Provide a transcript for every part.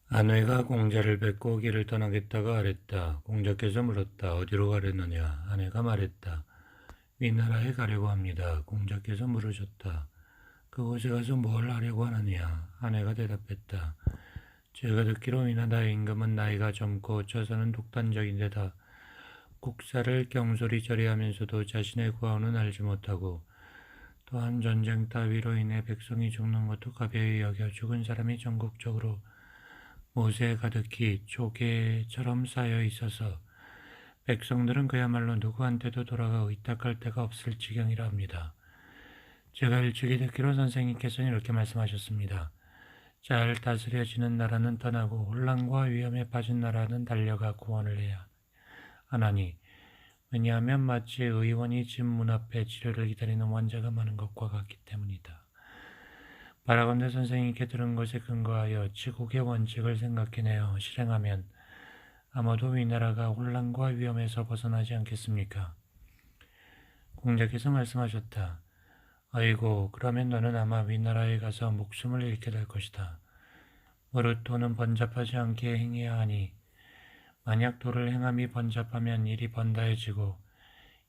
아내가 공자를 뵙고 길을 떠나겠다고 하랬다. 공자께서 물었다. 어디로 가려느냐? 아내가 말했다. 위나라에 가려고 합니다. 공자께서 물으셨다. 그곳에 가서 뭘 하려고 하느냐? 아내가 대답했다. 제가 듣기로 위나라의 임금은 나이가 젊고 처사는 독단적인데다 국사를 경솔히 처리하면서도 자신의 과오는 알지 못하고 또한 전쟁 따위로 인해 백성이 죽는 것도 가벼이 여겨 죽은 사람이 전국적으로 못에 가득히 조개처럼 쌓여 있어서 백성들은 그야말로 누구한테도 돌아가 의탁할 데가 없을 지경이라 합니다. 제가 일찍이 듣기로 선생님께서는 이렇게 말씀하셨습니다. 잘 다스려지는 나라는 떠나고 혼란과 위험에 빠진 나라는 달려가 구원을 해야 하나니 왜냐하면 마치 의원이 집 문 앞에 치료를 기다리는 환자가 많은 것과 같기 때문이다. 바라건대 선생님께 들은 것에 근거하여 지국의 원칙을 생각해내어 실행하면 아마도 위나라가 혼란과 위험에서 벗어나지 않겠습니까? 공자께서 말씀하셨다. 아이고, 그러면 너는 아마 위나라에 가서 목숨을 잃게 될 것이다. 무릇 도는 번잡하지 않게 행해야 하니 만약 도를 행함이 번잡하면 일이 번다해지고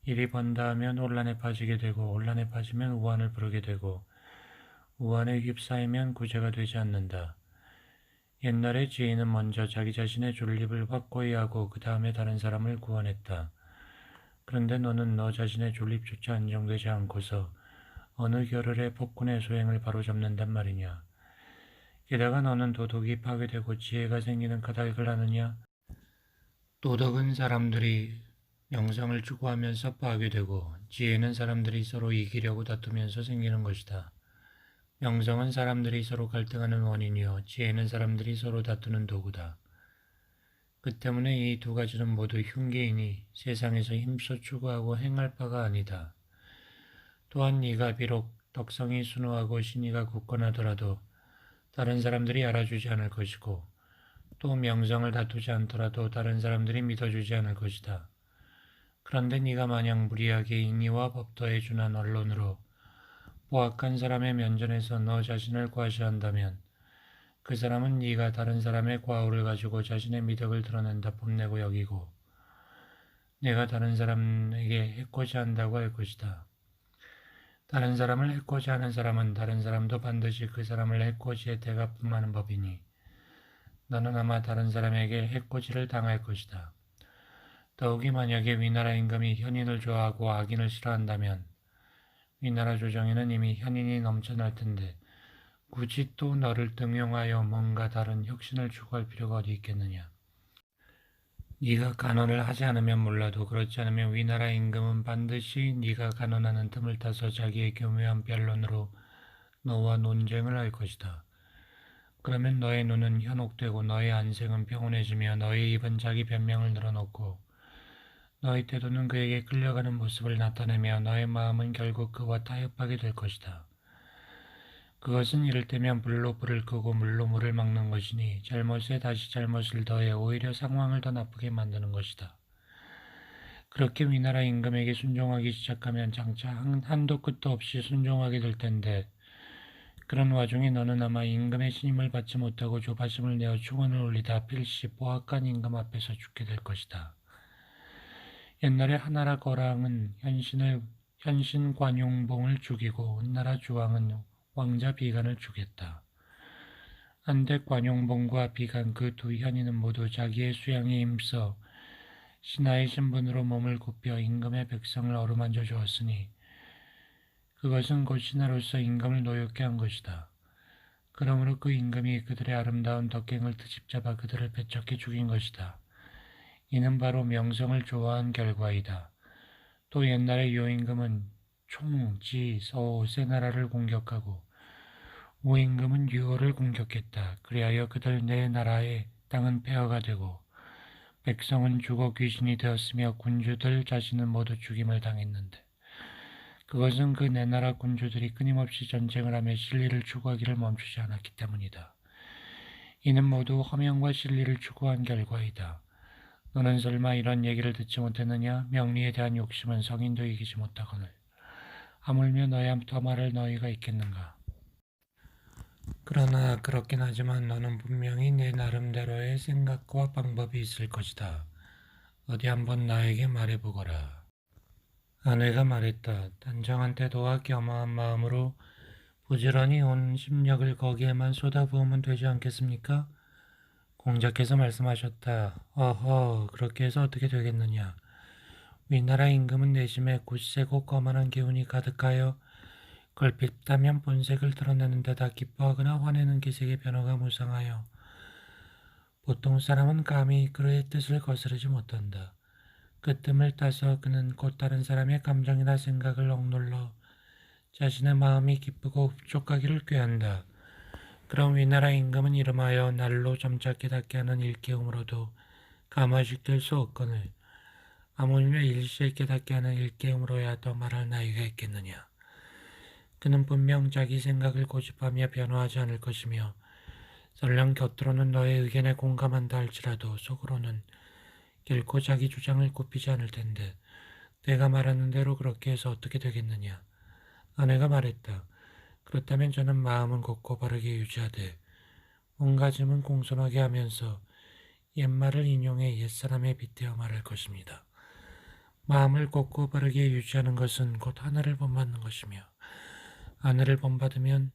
일이 번다하면 혼란에 빠지게 되고 혼란에 빠지면 우환을 부르게 되고 우환에 휩싸이면 구제가 되지 않는다. 옛날에 지혜는 먼저 자기 자신의 존립을 확고히 하고 그 다음에 다른 사람을 구원했다. 그런데 너는 너 자신의 존립조차 안정되지 않고서 어느 겨를에 폭군의 소행을 바로잡는단 말이냐. 게다가 너는 도덕이 파괴되고 지혜가 생기는 까닭을 아느냐. 도덕은 사람들이 명성을 추구하면서 파괴되고 지혜는 사람들이 서로 이기려고 다투면서 생기는 것이다. 명성은 사람들이 서로 갈등하는 원인이요 지혜는 사람들이 서로 다투는 도구다. 그 때문에 이 두 가지는 모두 흉계이니 세상에서 힘써 추구하고 행할 바가 아니다. 또한 네가 비록 덕성이 순후하고 신의가 굳건하더라도 다른 사람들이 알아주지 않을 것이고 또 명성을 다투지 않더라도 다른 사람들이 믿어주지 않을 것이다. 그런데 네가 만약 무리하게 인의와 법도에 준한 언론으로 보악한 사람의 면전에서 너 자신을 과시한다면 그 사람은 네가 다른 사람의 과오를 가지고 자신의 미덕을 드러낸다 뽐내고 여기고 내가 다른 사람에게 해코지 한다고 할 것이다. 다른 사람을 해코지 하는 사람은 다른 사람도 반드시 그 사람을 해코지에 대갚음하는 법이니 너는 아마 다른 사람에게 해코지를 당할 것이다. 더욱이 만약에 위나라 임금이 현인을 좋아하고 악인을 싫어한다면 위나라 조정에는 이미 현인이 넘쳐날 텐데 굳이 또 너를 등용하여 뭔가 다른 혁신을 추구할 필요가 어디 있겠느냐. 네가 간언을 하지 않으면 몰라도 그렇지 않으면 위나라 임금은 반드시 네가 간언하는 틈을 타서 자기의 교묘한 변론으로 너와 논쟁을 할 것이다. 그러면 너의 눈은 현혹되고 너의 안색은 평온해지며 너의 입은 자기 변명을 늘어놓고 너의 태도는 그에게 끌려가는 모습을 나타내며 너의 마음은 결국 그와 타협하게 될 것이다. 그것은 이를테면 불로 불을 끄고 물로 물을 막는 것이니 잘못에 다시 잘못을 더해 오히려 상황을 더 나쁘게 만드는 것이다. 그렇게 위나라 임금에게 순종하기 시작하면 장차 한도 끝도 없이 순종하게 될 텐데 그런 와중에 너는 아마 임금의 신임을 받지 못하고 조바심을 내어 충언을 올리다 필시 보악한 임금 앞에서 죽게 될 것이다. 옛날에 하나라 거랑은 현신 관용봉을 죽이고 은나라 주왕은 왕자 비간을 죽였다. 한데 관용봉과 비간 그 두 현인은 모두 자기의 수양에 힘써 신하의 신분으로 몸을 굽혀 임금의 백성을 어루만져 주었으니 그것은 곧 신하로서 임금을 노엽게 한 것이다. 그러므로 그 임금이 그들의 아름다운 덕행을 트집잡아 그들을 배척해 죽인 것이다. 이는 바로 명성을 좋아한 결과이다. 또 옛날에 요임금은 총, 지, 서, 세 나라를 공격하고 우임금은 유어를 공격했다. 그리하여 그들 네 나라의 땅은 폐허가 되고 백성은 죽어 귀신이 되었으며 군주들 자신은 모두 죽임을 당했는데 그것은 그 네 나라 군주들이 끊임없이 전쟁을 하며 진리를 추구하기를 멈추지 않았기 때문이다. 이는 모두 허명과 진리를 추구한 결과이다. 너는 설마 이런 얘기를 듣지 못했느냐? 명리에 대한 욕심은 성인도 이기지 못하거늘 하물며 너야 더 말할 너희가 있겠는가? 그러나 그렇긴 하지만 너는 분명히 내 나름대로의 생각과 방법이 있을 것이다. 어디 한번 나에게 말해보거라. 아내가 말했다. 단정한 태도와 겸허한 마음으로 부지런히 온 심력을 거기에만 쏟아부으면 되지 않겠습니까? 공자께서 말씀하셨다. 어허, 그렇게 해서 어떻게 되겠느냐. 위나라 임금은 내심에 굳세고 거만한 기운이 가득하여 걸핏하면 본색을 드러내는 데다 기뻐하거나 화내는 기색의 변화가 무상하여 보통 사람은 감히 그의 뜻을 거스르지 못한다. 그 뜸을 따서 그는 곧 다른 사람의 감정이나 생각을 억눌러 자신의 마음이 기쁘고 흡족하기를 꾀한다. 그럼 위나라 임금은 이름하여 날로 점차 깨닫게 하는 일깨움으로도 감화시킬 수 없거늘 아무리며 일시에 깨닫게 하는 일깨움으로야 더 말할 나위가 있겠느냐. 그는 분명 자기 생각을 고집하며 변화하지 않을 것이며 설령 겉으로는 너의 의견에 공감한다 할지라도 속으로는 결코 자기 주장을 굽히지 않을 텐데 내가 말하는 대로 그렇게 해서 어떻게 되겠느냐. 아내가 말했다. 그렇다면 저는 마음은 곱고 바르게 유지하되 몸가짐은 공손하게 하면서 옛말을 인용해 옛사람에 빗대어 말할 것입니다. 마음을 곱고 바르게 유지하는 것은 곧 하늘을 본받는 것이며 하늘을 본받으면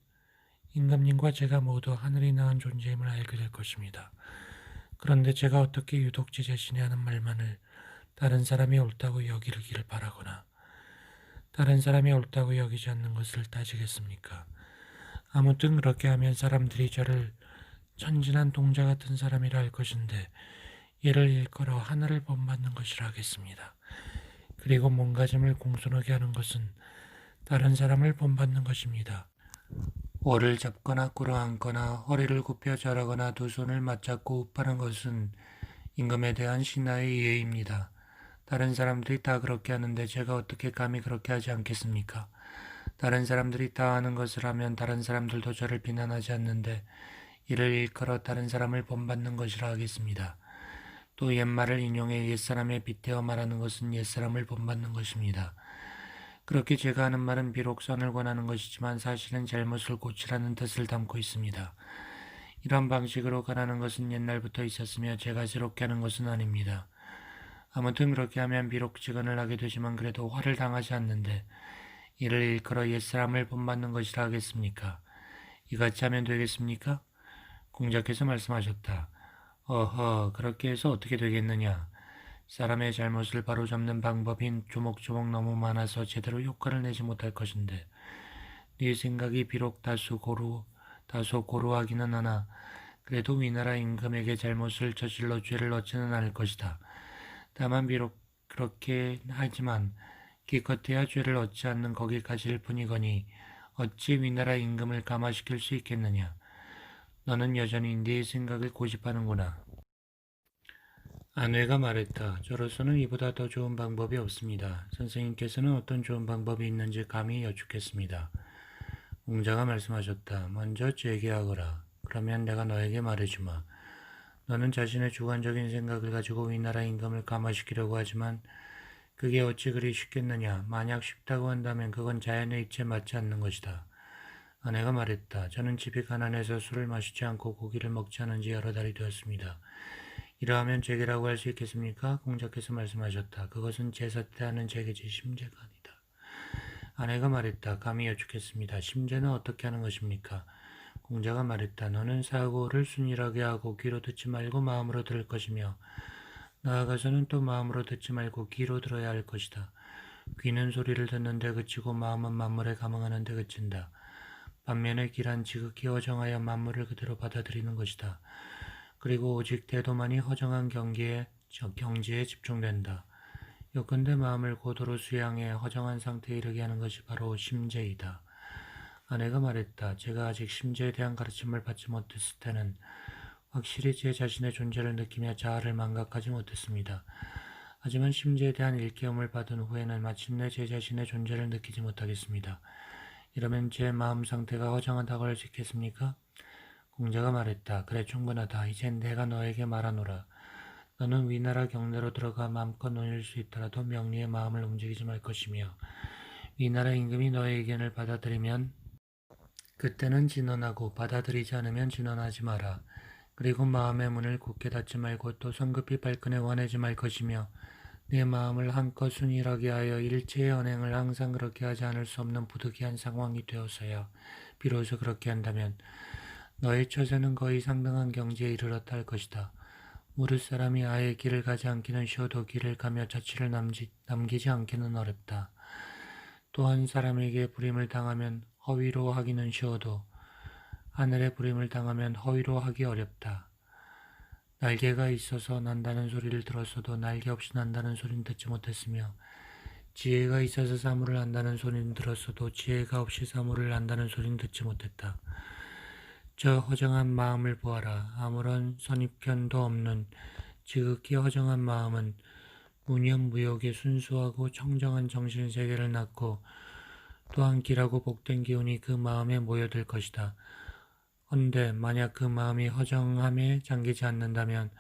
임금님과 제가 모두 하늘이 낳은 존재임을 알게 될 것입니다. 그런데 제가 어떻게 유독 제 자신이 하는 말만을 다른 사람이 옳다고 여기기를 바라거나 다른 사람이 옳다고 여기지 않는 것을 따지겠습니까? 아무튼 그렇게 하면 사람들이 저를 천진한 동자 같은 사람이라 할 것인데 이를 일컬어 하늘을 본받는 것이라 하겠습니다. 그리고 몸가짐을 공손하게 하는 것은 다른 사람을 본받는 것입니다. 오를 잡거나 꿇어앉거나 허리를 굽혀 절하거나 두 손을 맞잡고 웁하는 것은 임금에 대한 신하의 예입니다. 다른 사람들이 다 그렇게 하는데 제가 어떻게 감히 그렇게 하지 않겠습니까? 다른 사람들이 다 하는 것을 하면 다른 사람들도 저를 비난하지 않는데 이를 일컬어 다른 사람을 본받는 것이라 하겠습니다. 또 옛말을 인용해 옛사람에 빗대어 말하는 것은 옛사람을 본받는 것입니다. 그렇게 제가 하는 말은 비록 선을 권하는 것이지만 사실은 잘못을 고치라는 뜻을 담고 있습니다. 이런 방식으로 권하는 것은 옛날부터 있었으며 제가 새롭게 하는 것은 아닙니다. 아무튼 그렇게 하면 비록 직언을 하게 되지만 그래도 화를 당하지 않는데 이를 일컬어 옛사람을 본받는 것이라 하겠습니까? 이같이 하면 되겠습니까? 공자께서 말씀하셨다. 어허, 그렇게 해서 어떻게 되겠느냐? 사람의 잘못을 바로잡는 방법인 조목조목 너무 많아서 제대로 효과를 내지 못할 것인데 네 생각이 비록 다소 고루하기는 하나 그래도 위나라 임금에게 잘못을 저질러 죄를 얻지는 않을 것이다. 다만 비록 그렇게 하지만 기껏해야 죄를 얻지 않는 거기까지일 뿐이거니 어찌 위나라 임금을 감화시킬 수 있겠느냐. 너는 여전히 네 생각을 고집하는구나. 아내가 말했다. 저로서는 이보다 더 좋은 방법이 없습니다. 선생님께서는 어떤 좋은 방법이 있는지 감히 여쭙겠습니다. 공자가 말씀하셨다. 먼저 제기하거라. 그러면 내가 너에게 말해주마. 너는 자신의 주관적인 생각을 가지고 위나라 임금을 감화시키려고 하지만 그게 어찌 그리 쉽겠느냐. 만약 쉽다고 한다면 그건 자연의 이치에 맞지 않는 것이다. 아내가 말했다. 저는 집이 가난해서 술을 마시지 않고 고기를 먹지 않은 지 여러 달이 되었습니다. 이러하면 죄계라고 할 수 있겠습니까? 공자께서 말씀하셨다. 그것은 제사 때 하는 죄계지 심죄가 아니다. 아내가 말했다. 감히 여쭙겠습니다. 심죄는 어떻게 하는 것입니까? 공자가 말했다. 너는 사고를 순일하게 하고 귀로 듣지 말고 마음으로 들을 것이며 나아가서는 또 마음으로 듣지 말고 귀로 들어야 할 것이다. 귀는 소리를 듣는데 그치고 마음은 만물에 감응하는데 그친다. 반면에 귀란 지극히 허정하여 만물을 그대로 받아들이는 것이다. 그리고 오직 태도만이 허정한 경지에 집중된다. 요컨대 마음을 고도로 수양해 허정한 상태에 이르게 하는 것이 바로 심죄이다. 아내가 말했다. 제가 아직 심죄에 대한 가르침을 받지 못했을 때는 확실히 제 자신의 존재를 느끼며 자아를 망각하지 못했습니다. 하지만 심죄에 대한 일깨움을 받은 후에는 마침내 제 자신의 존재를 느끼지 못하겠습니다. 이러면 제 마음 상태가 허정하다고 할 수 있겠습니까? 공자가 말했다. 그래 충분하다. 이젠 내가 너에게 말하노라. 너는 위나라 경내로 들어가 마음껏 논일 수 있더라도 명리의 마음을 움직이지 말 것이며 위나라 임금이 너의 의견을 받아들이면 그때는 진언하고 받아들이지 않으면 진언하지 마라. 그리고 마음의 문을 굳게 닫지 말고 또 성급히 발끈해 화내지 말 것이며 네 마음을 한껏 순일하게 하여 일체의 언행을 항상 그렇게 하지 않을 수 없는 부득이한 상황이 되어서야 비로소 그렇게 한다면 너의 처세는 거의 상당한 경지에 이르렀다 할 것이다. 무릇 사람이 아예 길을 가지 않기는 쉬워도 길을 가며 자취를 남기지 않기는 어렵다. 또한 사람에게 불임을 당하면 허위로 하기는 쉬워도 하늘에 불임을 당하면 허위로 하기 어렵다. 날개가 있어서 난다는 소리를 들었어도 날개 없이 난다는 소리는 듣지 못했으며 지혜가 있어서 사물을 안다는 소리는 들었어도 지혜가 없이 사물을 안다는 소리는 듣지 못했다. 저 허정한 마음을 보아라. 아무런 선입견도 없는 지극히 허정한 마음은 무념무욕의 순수하고 청정한 정신세계를 낳고 또한 길하고 복된 기운이 그 마음에 모여들 것이다. 헌데 만약 그 마음이 허정함에 잠기지 않는다면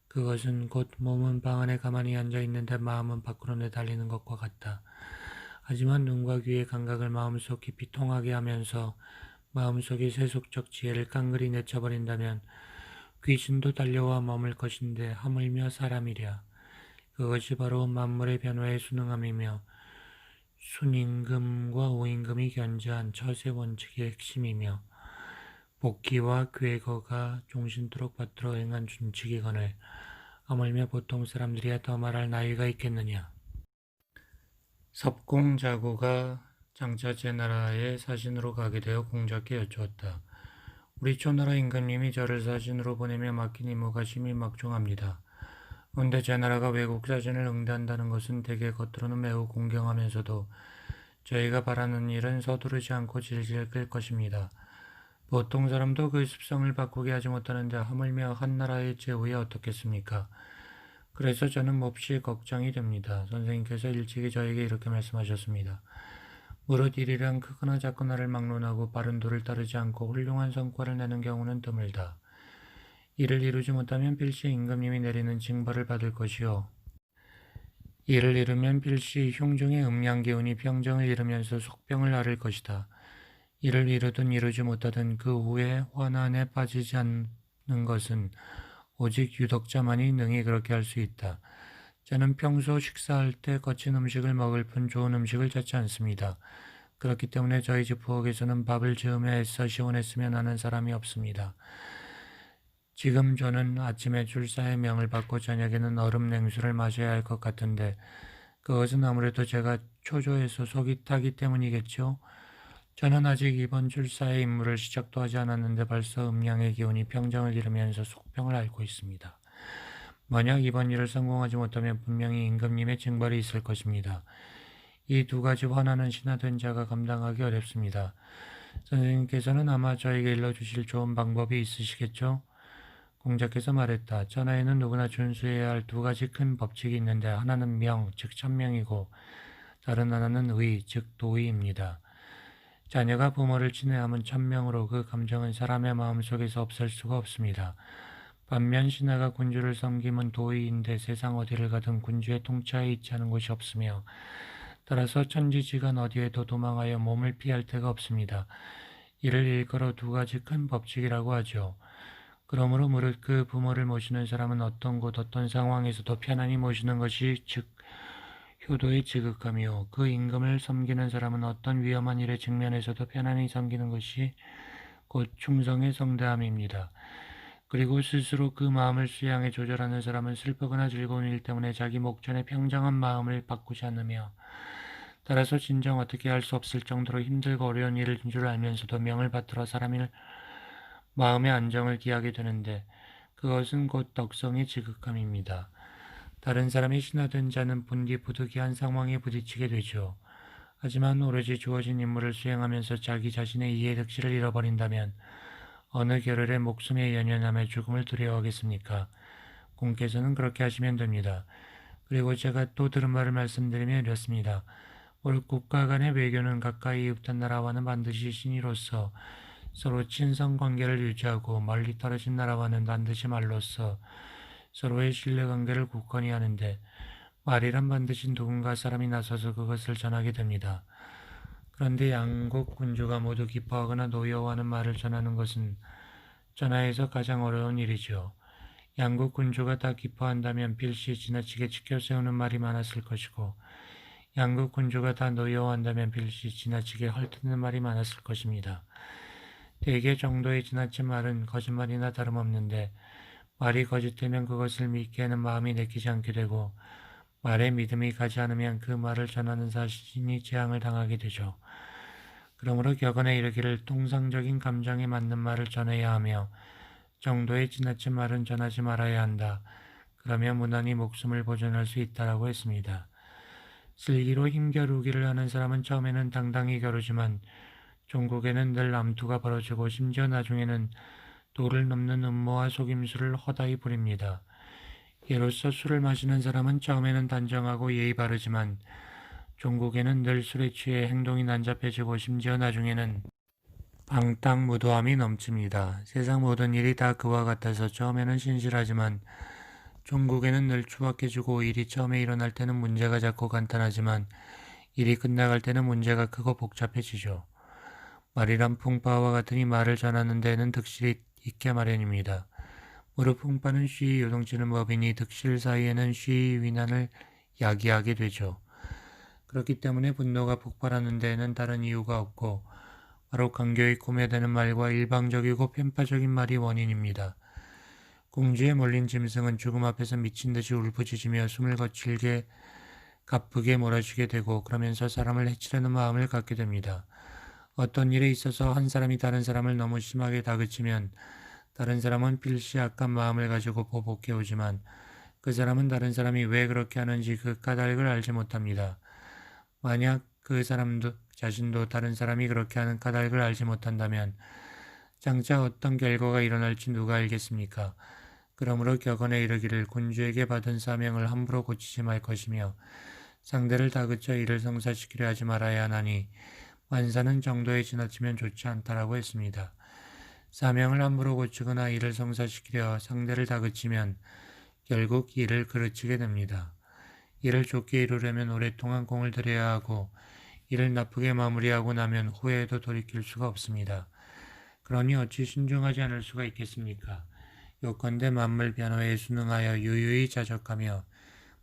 그것은 곧 몸은 방 안에 가만히 앉아 있는데 마음은 밖으로 내달리는 것과 같다. 하지만 눈과 귀의 감각을 마음속 깊이 통하게 하면서 마음속의 세속적 지혜를 깡그리 내쳐버린다면 귀신도 달려와 머물 것인데 하물며 사람이랴. 그것이 바로 만물의 변화에 순응함이며 순임금과 우임금이 견지한 처세 원칙의 핵심이며 복기와 괴거가 종신토록 받들어 행한 준칙이거늘 하물며 보통 사람들이야 더 말할 나위가 있겠느냐. 섭공자구가 장차 제나라의 사신으로 가게 되어 공자께 여쭈었다. 우리 초나라 임금님이 저를 사신으로 보내며 맡긴 임무가 심히 막중합니다. 그런데 제나라가 외국 사신을 응대한다는 것은 대개 겉으로는 매우 공경하면서도 저희가 바라는 일은 서두르지 않고 질질 끌 것입니다. 보통 사람도 그 습성을 바꾸게 하지 못하는데 하물며 한나라의 제후에 어떻겠습니까? 그래서 저는 몹시 걱정이 됩니다. 선생님께서 일찍이 저에게 이렇게 말씀하셨습니다. 무릇 일이란 크거나 작거나를 막론하고 바른 도를 따르지 않고 훌륭한 성과를 내는 경우는 드물다. 이를 이루지 못하면 필시 임금님이 내리는 징벌을 받을 것이요. 이를 이루면 필시 흉중의 음양기운이 병정을 이루면서 속병을 앓을 것이다. 이를 이루든 이루지 못하든 그 후에 환난에 빠지지 않는 것은 오직 유덕자만이 능히 그렇게 할 수 있다. 저는 평소 식사할 때 거친 음식을 먹을 뿐 좋은 음식을 찾지 않습니다. 그렇기 때문에 저희 집 부엌에서는 밥을 지으며 애써 시원했으면 하는 사람이 없습니다. 지금 저는 아침에 출사의 명을 받고 저녁에는 얼음 냉수를 마셔야 할 것 같은데 그것은 아무래도 제가 초조해서 속이 타기 때문이겠죠. 저는 아직 이번 출사의 임무를 시작도 하지 않았는데 벌써 음양의 기운이 병정을 이루면서 속병을 앓고 있습니다. 만약 이번 일을 성공하지 못하면 분명히 임금님의 징벌이 있을 것입니다. 이 두 가지 환난은 신하된 자가 감당하기 어렵습니다. 선생님께서는 아마 저에게 일러주실 좋은 방법이 있으시겠죠? 공자께서 말했다. 천하에는 누구나 준수해야 할 두 가지 큰 법칙이 있는데 하나는 명, 즉 천명이고 다른 하나는 의, 즉 도의입니다. 자녀가 부모를 친애함은 천명으로 그 감정은 사람의 마음속에서 없앨 수가 없습니다. 반면 신하가 군주를 섬김은 도의인데 세상 어디를 가든 군주의 통치하에 있지 않은 곳이 없으며 따라서 천지지간 어디에도 도망하여 몸을 피할 데가 없습니다. 이를 일컬어 두 가지 큰 법칙이라고 하죠. 그러므로 무릇 그 부모를 모시는 사람은 어떤 곳 어떤 상황에서도 편안히 모시는 것이 즉 효도의 지극함이요. 그 임금을 섬기는 사람은 어떤 위험한 일에 직면해서도 편안히 섬기는 것이 곧 충성의 성대함입니다. 그리고 스스로 그 마음을 수양해 조절하는 사람은 슬프거나 즐거운 일 때문에 자기 목전의 평정한 마음을 바꾸지 않으며 따라서 진정 어떻게 할 수 없을 정도로 힘들고 어려운 일인 줄 알면서도 명을 받들어 사람의 마음의 안정을 기하게 되는데 그것은 곧 덕성의 지극함입니다. 다른 사람이 신하된 자는 분기부득이한 상황에 부딪히게 되죠. 하지만 오로지 주어진 임무를 수행하면서 자기 자신의 이해득실을 잃어버린다면 어느 겨를에 목숨에 연연하며 죽음을 두려워하겠습니까? 공께서는 그렇게 하시면 됩니다. 그리고 제가 또 들은 말을 말씀드리면 이렇습니다. 국가 간의 외교는 가까이 있던 나라와는 반드시 신의로서 서로 친선관계를 유지하고 멀리 떨어진 나라와는 반드시 말로써 서로의 신뢰관계를 굳건히 하는데 말이란 반드시 누군가 사람이 나서서 그것을 전하게 됩니다. 그런데 양국 군주가 모두 기뻐하거나 노여워하는 말을 전하는 것은 전하에서 가장 어려운 일이죠. 양국 군주가 다 기뻐한다면 필시 지나치게 치켜세우는 말이 많았을 것이고, 양국 군주가 다 노여워한다면 필시 지나치게 헐뜯는 말이 많았을 것입니다. 대개 정도의 지나친 말은 거짓말이나 다름없는데, 말이 거짓되면 그것을 믿게 하는 마음이 내키지 않게 되고, 말에 믿음이 가지 않으면 그 말을 전하는 자신이 재앙을 당하게 되죠. 그러므로 격언에 이르기를 통상적인 감정에 맞는 말을 전해야 하며 정도의 지나친 말은 전하지 말아야 한다. 그러면 무난히 목숨을 보존할 수 있다라고 했습니다. 슬기로 힘겨루기를 하는 사람은 처음에는 당당히 겨루지만 종국에는 늘 암투가 벌어지고 심지어 나중에는 도를 넘는 음모와 속임수를 허다히 부립니다. 예로서 술을 마시는 사람은 처음에는 단정하고 예의 바르지만 종국에는 늘 술에 취해 행동이 난잡해지고 심지어 나중에는 방탕무도함이 넘칩니다. 세상 모든 일이 다 그와 같아서 처음에는 신실하지만 종국에는 늘 추악해지고 일이 처음에 일어날 때는 문제가 작고 간단하지만 일이 끝나갈 때는 문제가 크고 복잡해지죠. 말이란 풍파와 같으니 말을 전하는 데에는 득실이 있게 마련입니다. 무릇 풍파는 쉬이 요동치는 법이니 득실 사이에는 쉬이 위난을 야기하게 되죠. 그렇기 때문에 분노가 폭발하는 데에는 다른 이유가 없고 바로 간교히 꾸며대는 말과 일방적이고 편파적인 말이 원인입니다. 궁지에 몰린 짐승은 죽음 앞에서 미친 듯이 울부짖으며 숨을 거칠게 가쁘게 몰아치게 되고 그러면서 사람을 해치려는 마음을 갖게 됩니다. 어떤 일에 있어서 한 사람이 다른 사람을 너무 심하게 다그치면 다른 사람은 필시 악한 마음을 가지고 보복해 오지만 그 사람은 다른 사람이 왜 그렇게 하는지 그 까닭을 알지 못합니다. 만약 그 사람도 자신도 다른 사람이 그렇게 하는 까닭을 알지 못한다면 장차 어떤 결과가 일어날지 누가 알겠습니까? 그러므로 격언에 이르기를 군주에게 받은 사명을 함부로 고치지 말 것이며 상대를 다그쳐 이를 성사시키려 하지 말아야 하나니 만사는 정도에 지나치면 좋지 않다라고 했습니다. 사명을 함부로 고치거나 이를 성사시키려 상대를 다그치면 결국 이를 그르치게 됩니다. 이를 좋게 이루려면 오랫동안 공을 들여야 하고 이를 나쁘게 마무리하고 나면 후회에도 돌이킬 수가 없습니다. 그러니 어찌 신중하지 않을 수가 있겠습니까? 요컨대 만물 변호에 순응하여 유유히 자적하며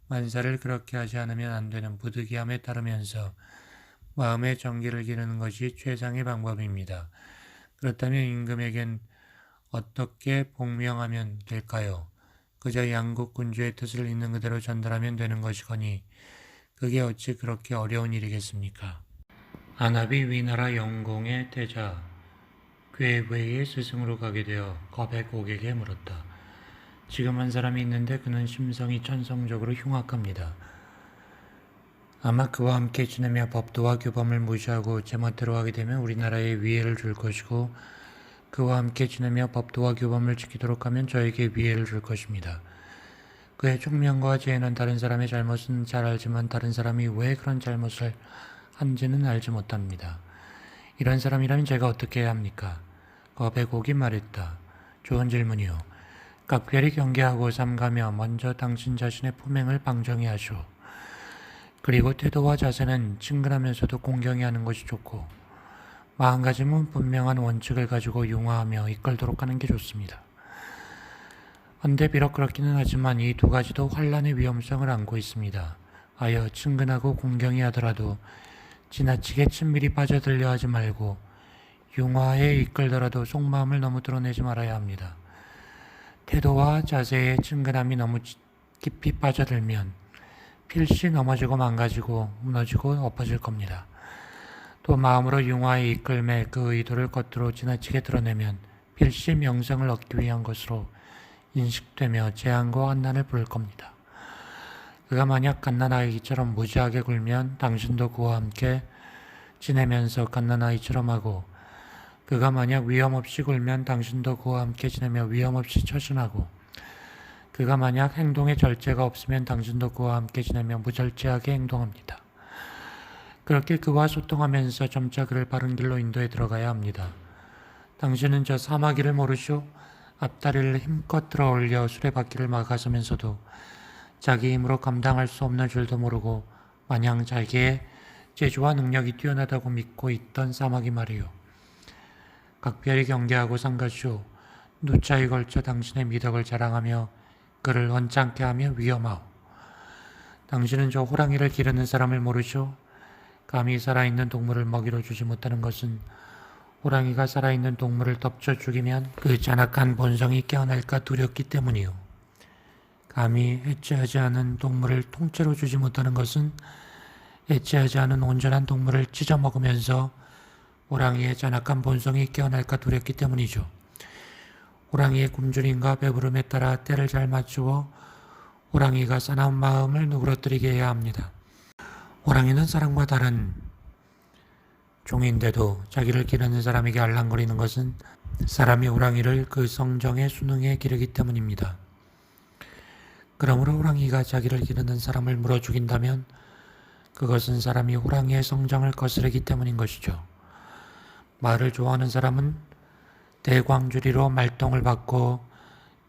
만사를 그렇게 하지 않으면 안 되는 부득이함에 따르면서 마음의 정기를 기르는 것이 최상의 방법입니다. 그렇다면 임금에겐 어떻게 복명하면 될까요? 그저 양국 군주의 뜻을 있는 그대로 전달하면 되는 것이거니 그게 어찌 그렇게 어려운 일이겠습니까? 안압이 위나라 영공의 태자 괴회의 스승으로 가게 되어 겁에 고개게 물었다. 지금 한 사람이 있는데 그는 심성이 천성적으로 흉악합니다. 아마 그와 함께 지내며 법도와 규범을 무시하고 제멋대로 하게 되면 우리나라에 위해를 줄 것이고 그와 함께 지내며 법도와 규범을 지키도록 하면 저에게 위해를 줄 것입니다. 그의 총명과 지혜는 다른 사람의 잘못은 잘 알지만 다른 사람이 왜 그런 잘못을 한지는 알지 못합니다. 이런 사람이라면 제가 어떻게 해야 합니까? 거백옥이 말했다. 좋은 질문이요. 각별히 경계하고 삼가며 먼저 당신 자신의 품행을 방정히 하시오. 그리고 태도와 자세는 친근하면서도 공경히 하는 것이 좋고 마음가짐은 분명한 원칙을 가지고 융화하며 이끌도록 하는 게 좋습니다. 헌데 비록 그렇기는 하지만 이 두 가지도 환란의 위험성을 안고 있습니다. 하여 친근하고 공경히 하더라도 지나치게 친밀히 빠져들려 하지 말고 융화에 이끌더라도 속마음을 너무 드러내지 말아야 합니다. 태도와 자세의 친근함이 너무 깊이 빠져들면 필시 넘어지고 망가지고 무너지고 엎어질 겁니다. 또 마음으로 융화에 이끌매 그 의도를 겉으로 지나치게 드러내면 필시 명성을 얻기 위한 것으로 인식되며 재앙과 환난을 부를 겁니다. 그가 만약 갓난아이처럼 무지하게 굴면 당신도 그와 함께 지내면서 갓난아이처럼 하고 그가 만약 위험 없이 굴면 당신도 그와 함께 지내며 위험 없이 처신하고 그가 만약 행동에 절제가 없으면 당신도 그와 함께 지내며 무절제하게 행동합니다. 그렇게 그와 소통하면서 점차 그를 바른 길로 인도해 들어가야 합니다. 당신은 저 사마귀를 모르시오? 앞다리를 힘껏 들어 올려 수레바퀴를 막아서면서도 자기 힘으로 감당할 수 없는 줄도 모르고 마냥 자기의 재주와 능력이 뛰어나다고 믿고 있던 사마귀 말이요. 각별히 경계하고 삼가시오. 누차에 걸쳐 당신의 미덕을 자랑하며 그를 언짢게 하며 위험하오. 당신은 저 호랑이를 기르는 사람을 모르시오? 감히 살아있는 동물을 먹이로 주지 못하는 것은 호랑이가 살아있는 동물을 덮쳐 죽이면 그 잔악한 본성이 깨어날까 두렵기 때문이요. 감히 해체하지 않은 동물을 통째로 주지 못하는 것은 해체하지 않은 온전한 동물을 찢어 먹으면서 호랑이의 잔악한 본성이 깨어날까 두렵기 때문이죠. 호랑이의 굶주림과 배부름에 따라 때를 잘 맞추어 호랑이가 사나운 마음을 누그러뜨리게 해야 합니다. 호랑이는 사람과 다른 종인데도 자기를 기르는 사람에게 알랑거리는 것은 사람이 호랑이를 그 성정의 수능에 기르기 때문입니다. 그러므로 호랑이가 자기를 기르는 사람을 물어 죽인다면 그것은 사람이 호랑이의 성정을 거스르기 때문인 것이죠. 말을 좋아하는 사람은 대광주리로 말똥을 받고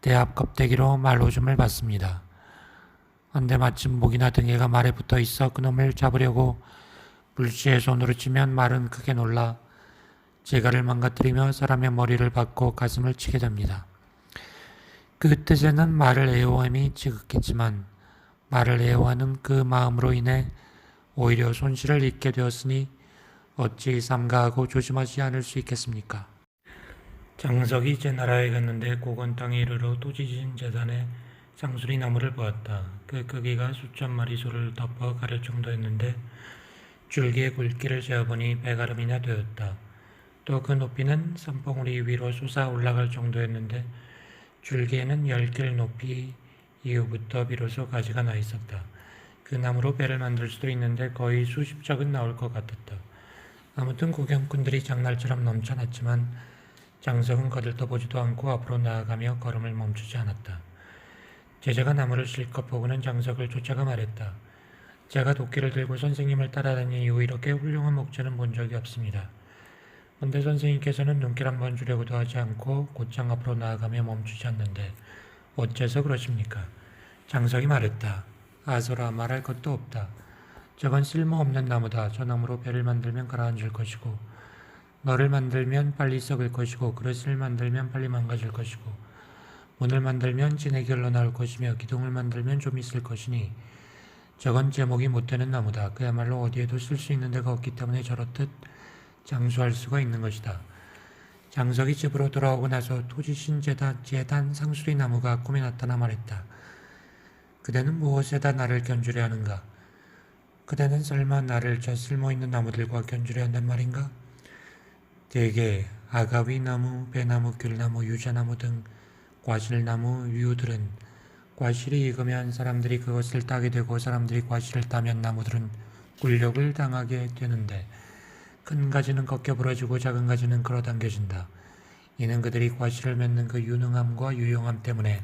대합 껍데기로 말오줌을 받습니다. 한데 마침 목이나 등에가 말에 붙어 있어 그놈을 잡으려고 불시에 손으로 치면 말은 크게 놀라 재갈을 망가뜨리며 사람의 머리를 받고 가슴을 치게 됩니다. 그 뜻에는 말을 애호함이 지극했지만 말을 애호하는 그 마음으로 인해 오히려 손실을 입게 되었으니 어찌 삼가하고 조심하지 않을 수 있겠습니까? 장석이 제 나라에 갔는데 고건 땅에 이르러 토지신 재단에 상수리 나무를 보았다. 그 크기가 수천 마리 소를 덮어 가릴 정도였는데 줄기의 굵기를 재어보니 100아름이나 되었다. 또 그 높이는 산봉우리 위로 솟아 올라갈 정도였는데 줄기에는 10길 높이 이후부터 비로소 가지가 나 있었다. 그 나무로 배를 만들 수도 있는데 거의 수십 척은 나올 것 같았다. 아무튼 구경꾼들이 장날처럼 넘쳐났지만 장석은 거들떠보지도 않고 앞으로 나아가며 걸음을 멈추지 않았다. 제자가 나무를 실컷 보고는 장석을 쫓아가 말했다. 제가 도끼를 들고 선생님을 따라다닌 이후 이렇게 훌륭한 목재는 본 적이 없습니다. 그런데 선생님께서는 눈길 한번 주려고도 하지 않고 곧장 앞으로 나아가며 멈추지 않는데 어째서 그러십니까? 장석이 말했다. 아소라, 말할 것도 없다. 저건 쓸모없는 나무다. 저 나무로 배를 만들면 가라앉을 것이고 너를 만들면 빨리 썩을 것이고 그릇을 만들면 빨리 망가질 것이고 문을 만들면 진액이 흘러나올 것이며 기둥을 만들면 좀 있을 것이니 저건 제목이 못되는 나무다. 그야말로 어디에도 쓸 수 있는 데가 없기 때문에 저렇듯 장수할 수가 있는 것이다. 장석이 집으로 돌아오고 나서 토지신 재단 상수리 나무가 꿈에 나타나 말했다. 그대는 무엇에다 나를 견주려 하는가? 그대는 설마 나를 저 쓸모있는 나무들과 견주려 한단 말인가? 대개 아가위나무, 배나무, 귤나무, 유자나무 등 과실나무, 유들은 과실이 익으면 사람들이 그것을 따게 되고 사람들이 과실을 따면 나무들은 굴욕을 당하게 되는데 큰 가지는 꺾여 부러지고 작은 가지는 끌어당겨진다. 이는 그들이 과실을 맺는 그 유능함과 유용함 때문에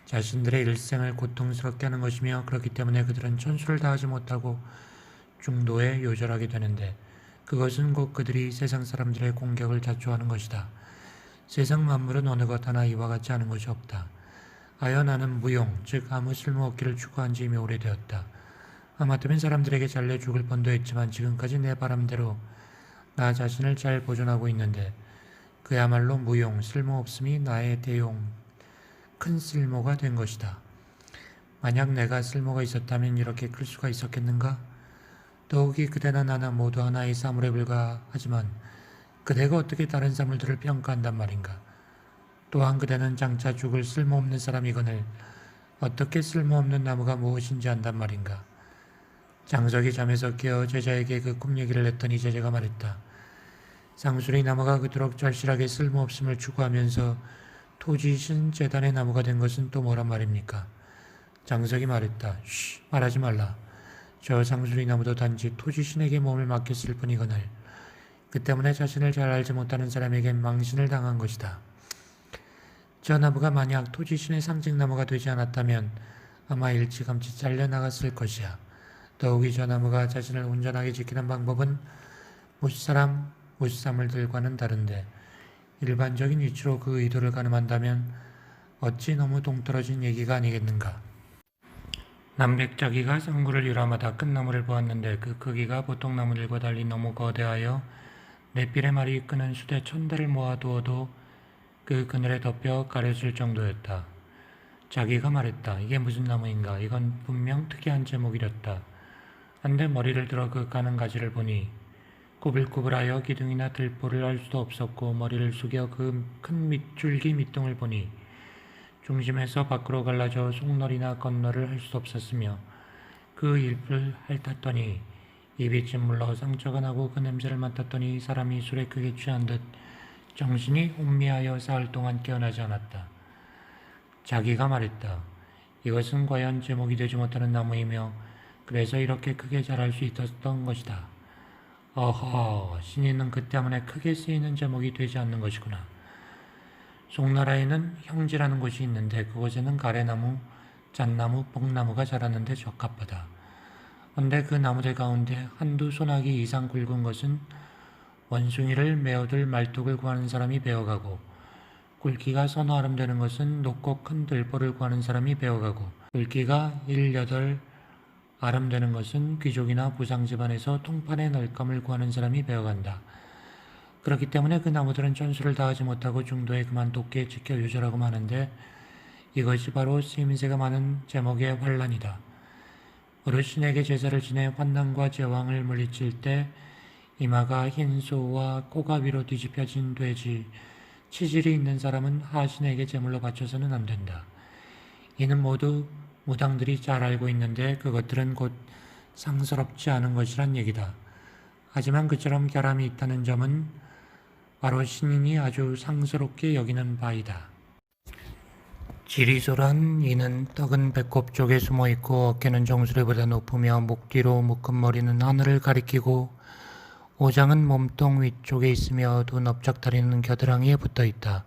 자신들의 일생을 고통스럽게 하는 것이며 그렇기 때문에 그들은 천수를 다하지 못하고 중도에 요절하게 되는데 그것은 곧 그들이 세상 사람들의 공격을 자초하는 것이다. 세상 만물은 어느 것 하나 이와 같지 않은 것이 없다. 하여 나는 무용, 즉 아무 쓸모없기를 추구한 지 이미 오래되었다. 하마터면 사람들에게 잘내 죽을 뻔도 했지만 지금까지 내 바람대로 나 자신을 잘 보존하고 있는데 그야말로 무용, 쓸모없음이 나의 대용, 큰 쓸모가 된 것이다. 만약 내가 쓸모가 있었다면 이렇게 클 수가 있었겠는가? 더욱이 그대나 나나 모두 하나의 사물에 불과하지만 그대가 어떻게 다른 사물들을 평가한단 말인가? 또한 그대는 장차 죽을 쓸모없는 사람이거늘 어떻게 쓸모없는 나무가 무엇인지 안단 말인가? 장석이 잠에서 깨어 제자에게 그 꿈 얘기를 했더니 제자가 말했다. 상수리 나무가 그토록 절실하게 쓸모없음을 추구하면서 토지신 재단의 나무가 된 것은 또 뭐란 말입니까? 장석이 말했다. 쉬, 말하지 말라. 저 상수리 나무도 단지 토지신에게 몸을 맡겼을 뿐이거늘 그 때문에 자신을 잘 알지 못하는 사람에겐 망신을 당한 것이다. 저 나무가 만약 토지신의 상징나무가 되지 않았다면 아마 일찌감치 잘려나갔을 것이야. 더욱이 저 나무가 자신을 온전하게 지키는 방법은 무사람, 무사물들과는 다른데 일반적인 이치로 그 의도를 가늠한다면 어찌 너무 동떨어진 얘기가 아니겠는가. 남백자기가 상구를 유람하다 큰 나무를 보았는데 그 크기가 보통 나무들과 달리 너무 거대하여 넷필의 말이 끄는 수대 1000대를 모아두어도 그 그늘에 덮여 가려질 정도였다. 자기가 말했다. 이게 무슨 나무인가? 이건 분명 특이한 제목이렸다. 한데 머리를 들어 그 가는 가지를 보니 꾸불꾸불하여 기둥이나 들보를 알 수도 없었고 머리를 숙여 그 큰 밑줄기 밑둥을 보니 중심에서 밖으로 갈라져 속널이나 건널을 할 수도 없었으며 그 잎을 핥았더니 입이 찜물러 상처가 나고 그 냄새를 맡았더니 사람이 술에 크게 취한 듯 정신이 혼미하여 사흘 동안 깨어나지 않았다. 자기가 말했다. 이것은 과연 제목이 되지 못하는 나무이며 그래서 이렇게 크게 자랄 수 있었던 것이다. 어허, 신이는 그 때문에 크게 쓰이는 제목이 되지 않는 것이구나. 송나라에는 형지라는 곳이 있는데 그곳에는 가래나무, 잣나무, 뽕나무가 자라는데 적합하다. 그런데 그 나무들 가운데 한두 소나기 이상 굵은 것은 원숭이를 메어둘 말뚝을 구하는 사람이 베어가고 굵기가 서너 아름 되는 것은 높고 큰 들보를 구하는 사람이 베어가고 굵기가 1~8 아름 되는 것은 귀족이나 부상 집안에서 통판의 널감을 구하는 사람이 베어간다. 그렇기 때문에 그 나무들은 천수를 다하지 못하고 중도에 그만 돋게 지켜 유절하고 마는데 이것이 바로 쓰임새가 많은 제목의 환란이다. 어르신에게 제사를 지내 환난과 제왕을 물리칠 때 이마가 흰 소와 코가 위로 뒤집혀진 돼지, 치질이 있는 사람은 하신에게 제물로 바쳐서는 안 된다. 이는 모두 무당들이 잘 알고 있는데 그것들은 곧 상스럽지 않은 것이란 얘기다. 하지만 그처럼 결함이 있다는 점은 바로 신인이 아주 상스럽게 여기는 바이다. 지리소란 이는 떡은 배꼽 쪽에 숨어있고 어깨는 정수리보다 높으며 목 뒤로 묶은 머리는 하늘을 가리키고 오장은 몸통 위쪽에 있으며 두 넓적다리는 겨드랑이에 붙어있다.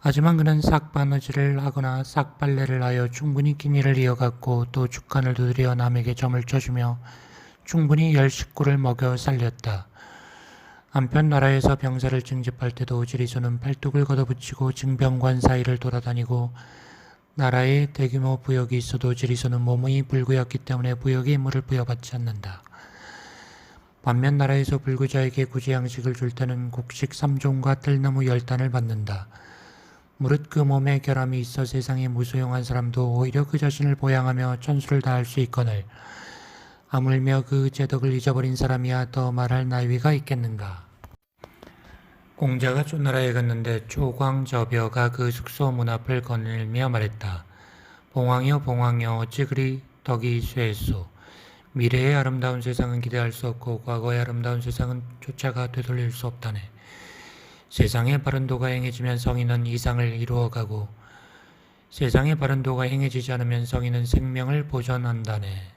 하지만 그는 싹바느질을 하거나 싹빨래를 하여 충분히 끼니를 이어갔고 또 죽간을 두드려 남에게 점을 쳐주며 충분히 10식구를 먹여 살렸다. 한편 나라에서 병사를 징집할 때도 지리소는 팔뚝을 걷어붙이고 징병관 사이를 돌아다니고 나라에 대규모 부역이 있어도 지리소는 몸이 불구였기 때문에 부역의 임무를 부여받지 않는다. 반면 나라에서 불구자에게 구제 양식을 줄 때는 곡식 3종과 뜰나무 10단을 받는다. 무릇 그 몸에 결함이 있어 세상에 무소용한 사람도 오히려 그 자신을 보양하며 천수를 다할 수 있거늘 하물며 그 제덕을 잊어버린 사람이야 더 말할 나위가 있겠는가. 공자가 초나라에 갔는데 초광저벼가 그 숙소 문 앞을 거닐며 말했다. 봉황이여 봉황이여 어찌 그리 덕이 쇠했소. 미래의 아름다운 세상은 기대할 수 없고 과거의 아름다운 세상은 쫓아가 되돌릴 수 없다네. 세상의 바른 도가 행해지면 성인은 이상을 이루어가고 세상의 바른 도가 행해지지 않으면 성인은 생명을 보존한다네.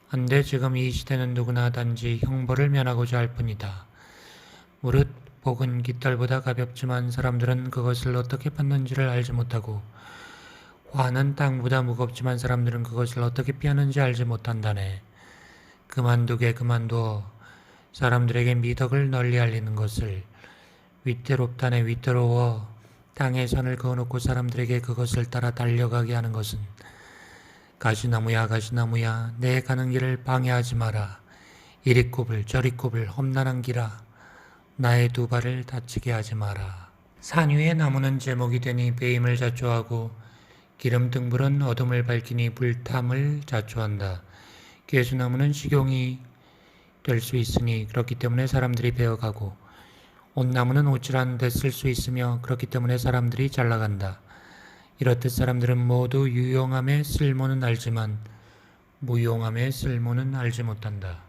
한데 지금 이 시대는 누구나 단지 형벌을 면하고자 할 뿐이다. 무릇 복은 깃털보다 가볍지만 사람들은 그것을 어떻게 받는지를 알지 못하고 화는 땅보다 무겁지만 사람들은 그것을 어떻게 피하는지 알지 못한다네. 그만두게 그만두어 사람들에게 미덕을 널리 알리는 것을 위태롭다네. 위태로워 땅에 선을 그어놓고 사람들에게 그것을 따라 달려가게 하는 것은 가시나무야 가시나무야 내 가는 길을 방해하지 마라. 이리 굽을 저리 굽을 험난한 길아 나의 두 발을 다치게 하지 마라. 산 위의 나무는 제목이 되니 배임을 자초하고 기름 등불은 어둠을 밝히니 불탐을 자초한다. 괴수나무는 식용이 될 수 있으니 그렇기 때문에 사람들이 베어가고 옷나무는 옷질하는 데 쓸 수 있으며 그렇기 때문에 사람들이 잘나간다. 이렇듯 사람들은 모두 유용함의 쓸모는 알지만 무용함의 쓸모는 알지 못한다.